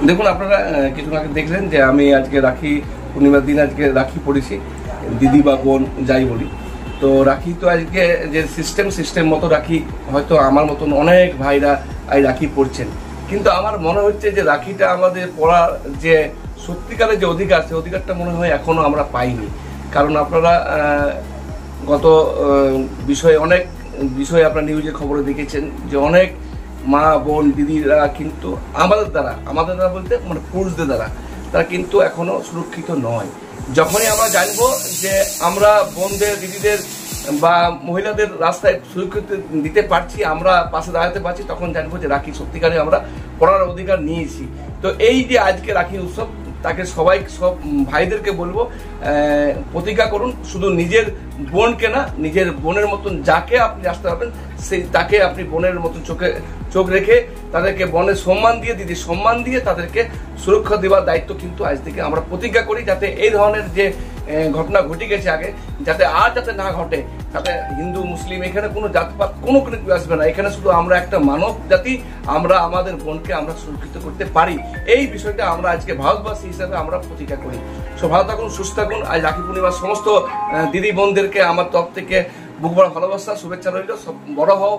দেখুন, আপনারা কিছুক্ষণ আগে দেখলেন যে আমি আজকে রাখি পূর্ণিমার দিন আজকে রাখি পড়েছি, দিদি বা বোন যাই বলি। তো রাখি তো আজকে যে সিস্টেম মতো রাখি, হয়তো আমার মতন অনেক ভাইরা এই রাখি পড়ছেন, কিন্তু আমার মনে হচ্ছে যে রাখিটা আমাদের পড়ার যে সত্যিকারের যে অধিকার, সেই অধিকারটা মনে হয় এখনো আমরা পাইনি। কারণ আপনারা গত অনেক বিষয়ে আপনারা নিউজের খবরে দেখেছেন যে অনেক মা বোন দিদিরা কিন্তু আমাদের দ্বারা বলতে মানে পুরুষদের দ্বারা তারা কিন্তু এখনো সুরক্ষিত নয়। যখনই আমরা জানবো যে আমরা বোনদের দিদিদের বা মহিলাদের রাস্তায় সুরক্ষিত দিতে পারছি, আমরা পাশে দাঁড়াতে পারছি, তখন জানবো যে রাখি সত্যিকারে আমরা পড়ার অধিকার নিয়েছি। তো এই যে আজকে রাখি উৎসব, তাকে সব ভাইদেরকে বলবো প্রতিজ্ঞা করুন, শুধু নিজের বোনকে না, নিজের বোনের মতন যাকে আপনি আসতে পারবেন তাকে আপনি বোনের মতন চোখ রেখে তাদেরকে বোনের সম্মান দিয়ে, দিদির সম্মান দিয়ে তাদেরকে সুরক্ষা দেওয়ার দায়িত্ব কিন্তু আজ থেকে আমরা প্রতিজ্ঞা করি, যাতে এই ধরনের যে ঘটনা ঘটে গেছে আগে যাতে না ঘটে। যাতে হিন্দু মুসলিম এখানে কোনো জাতপাত কোনো কিছু আসবে না, এখানে শুধু আমরা একটা মানব জাতি, আমরা আমাদের বোনকে আমরা সুরক্ষিত করতে পারি, এই বিষয়টা আমরা আজকে ভারতবাসী হিসাবে আমরা প্রতিজ্ঞা করি। সো ভালো থাকুন, সুস্থ থাকুন। আজ রাখি পূর্ণিমার সমস্ত দিদি বোনদেরকে আমার তরফ থেকে বুক ভরা ভালোবাসা, শুভেচ্ছা রইল। সব বড় হও,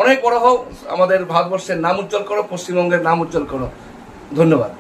অনেক বড় হও, আমাদের ভারতবর্ষের নাম উজ্জ্বল করো, পশ্চিমবঙ্গের নাম উজ্জ্বল করো। ধন্যবাদ।